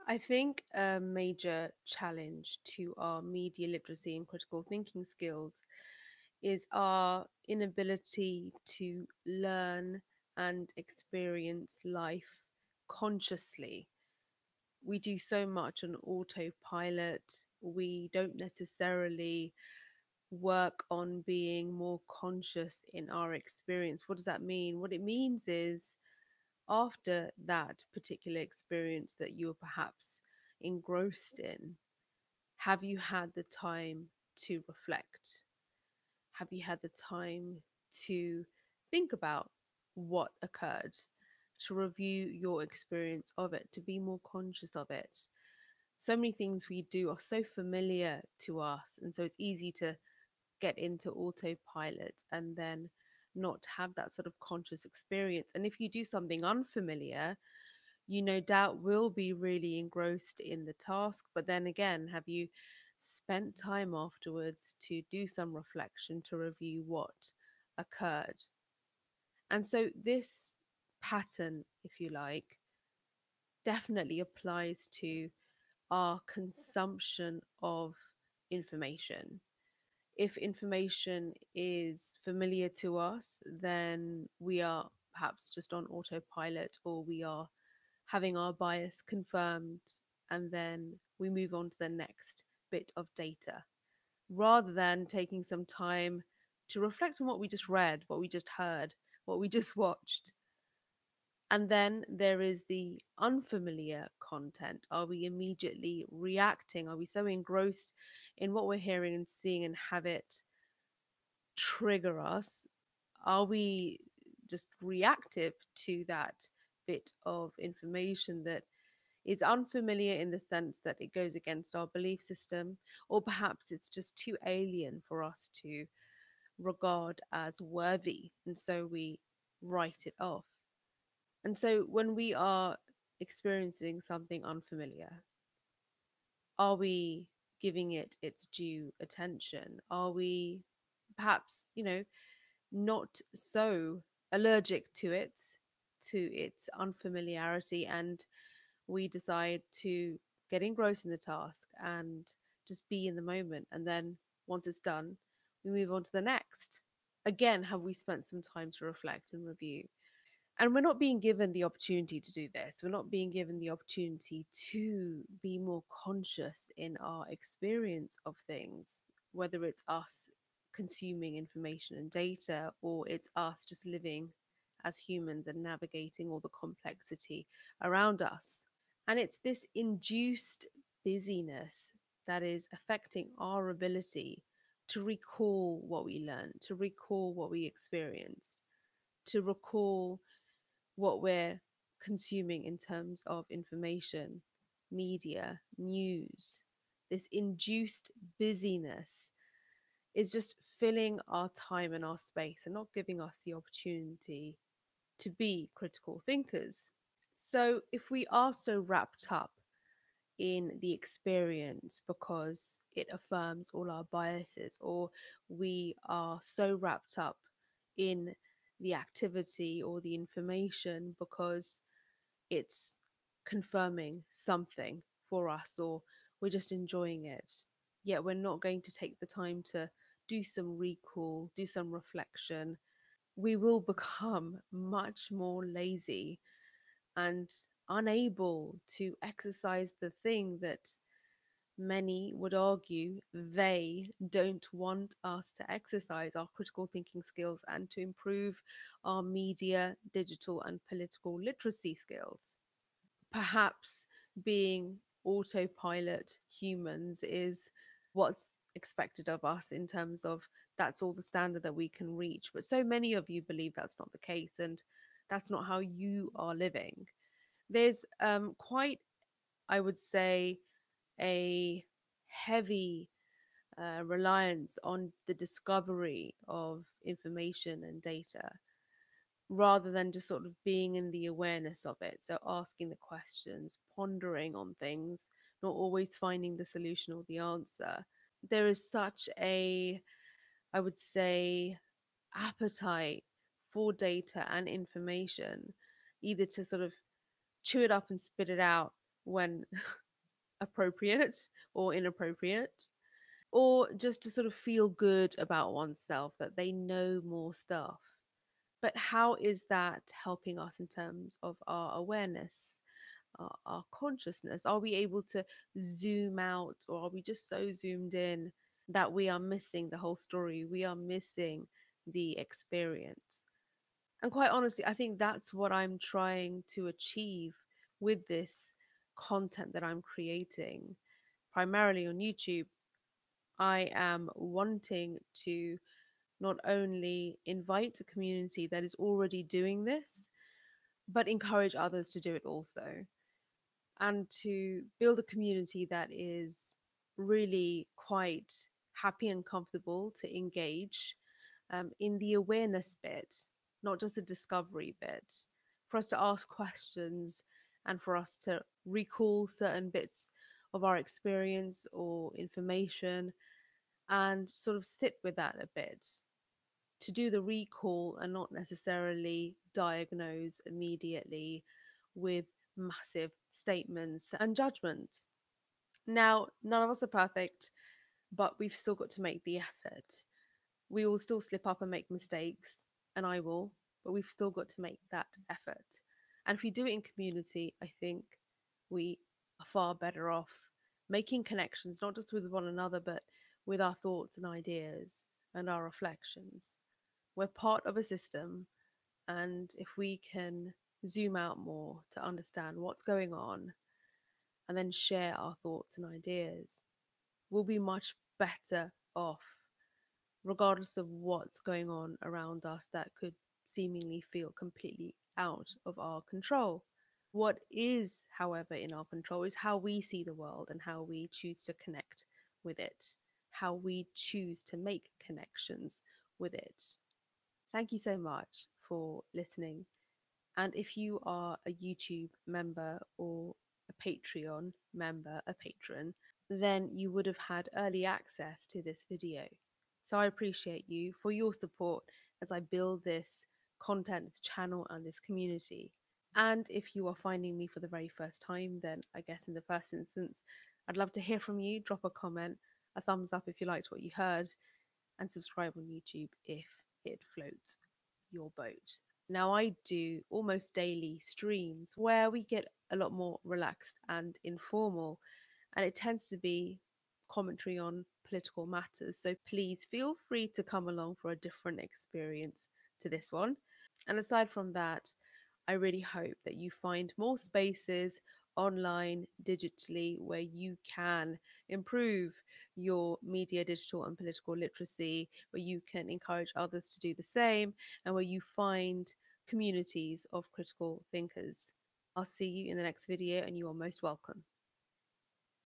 I think a major challenge to our media literacy and critical thinking skills is our inability to learn and experience life consciously. We do so much on autopilot. We don't necessarily work on being more conscious in our experience. What does that mean? What it means is after that particular experience that you were perhaps engrossed in, have you had the time to reflect? Have you had the time to think about what occurred, to review your experience of it, to be more conscious of it? So many things we do are so familiar to us, and so it's easy to get into autopilot and then not have that sort of conscious experience. And if you do something unfamiliar, you no doubt will be really engrossed in the task. But then again, have you spent time afterwards to do some reflection to review what occurred? And so, this pattern, if you like, definitely applies to our consumption of information. If information is familiar to us, then we are perhaps just on autopilot, or we are having our bias confirmed, and then we move on to the next bit of data rather than taking some time to reflect on what we just read, what we just heard, what we just watched. And then there is the unfamiliar content. Are we immediately reacting? Are we so engrossed in what we're hearing and seeing and have it trigger us? Are we just reactive to that bit of information that is unfamiliar in the sense that it goes against our belief system, or perhaps it's just too alien for us to regard as worthy, and so we write it off? And so when we are experiencing something unfamiliar, are we giving it its due attention? Are we perhaps, not so allergic to its unfamiliarity, and we decide to get engrossed in the task and just be in the moment. And then once it's done, we move on to the next. Again, have we spent some time to reflect and review? And we're not being given the opportunity to do this. We're not being given the opportunity to be more conscious in our experience of things, whether it's us consuming information and data, or it's us just living as humans and navigating all the complexity around us. And it's this induced busyness that is affecting our ability to recall what we learned, to recall what we experienced, to recall what we're consuming in terms of information, media, news. This induced busyness is just filling our time and our space and not giving us the opportunity to be critical thinkers. So, if we are so wrapped up in the experience because it affirms all our biases, or we are so wrapped up in the activity or the information because it's confirming something for us, or we're just enjoying it, yet we're not going to take the time to do some recall, do some reflection, we will become much more lazy and unable to exercise the thing that many would argue they don't want us to exercise: our critical thinking skills and to improve our media, digital, and political literacy skills. Perhaps being autopilot humans is what's expected of us, in terms of that's all the standard that we can reach. But so many of you believe that's not the case, and that's not how you are living. There's quite, I would say, a heavy reliance on the discovery of information and data rather than just sort of being in the awareness of it. So asking the questions, pondering on things, not always finding the solution or the answer. There is such a, I would say, appetite for data and information, either to sort of chew it up and spit it out, when appropriate or inappropriate, or just to sort of feel good about oneself that they know more stuff. But how is that helping us in terms of our awareness, our consciousness? Are we able to zoom out, or are we just so zoomed in that we are missing the whole story? We are missing the experience. And quite honestly, I think that's what I'm trying to achieve with this content that I'm creating, primarily on YouTube. I am wanting to not only invite a community that is already doing this, but encourage others to do it also, and to build a community that is really quite happy and comfortable to engage in the awareness bit, not just the discovery bit, for us to ask questions and for us to recall certain bits of our experience or information and sort of sit with that a bit, to do the recall and not necessarily diagnose immediately with massive statements and judgments. Now, none of us are perfect, but we've still got to make the effort. We will still slip up and make mistakes, and I will, but we've still got to make that effort. And if we do it in community, I think we are far better off making connections, not just with one another, but with our thoughts and ideas and our reflections. We're part of a system, and if we can zoom out more to understand what's going on and then share our thoughts and ideas, we'll be much better off, regardless of what's going on around us that could seemingly feel completely out of our control. What is, however, in our control is how we see the world and how we choose to connect with it, how we choose to make connections with it. Thank you so much for listening. And if you are a YouTube member or a Patreon member, a patron, then you would have had early access to this video. So I appreciate you for your support as I build this content, this channel, and this community. And if you are finding me for the very first time, then I guess in the first instance, I'd love to hear from you. Drop a comment, a thumbs up if you liked what you heard, and subscribe on YouTube if it floats your boat. Now, I do almost daily streams where we get a lot more relaxed and informal, and it tends to be commentary on political matters. So please feel free to come along for a different experience to this one. And aside from that, I really hope that you find more spaces online, digitally, where you can improve your media, digital, and political literacy, where you can encourage others to do the same, and where you find communities of critical thinkers. I'll see you in the next video, and you are most welcome.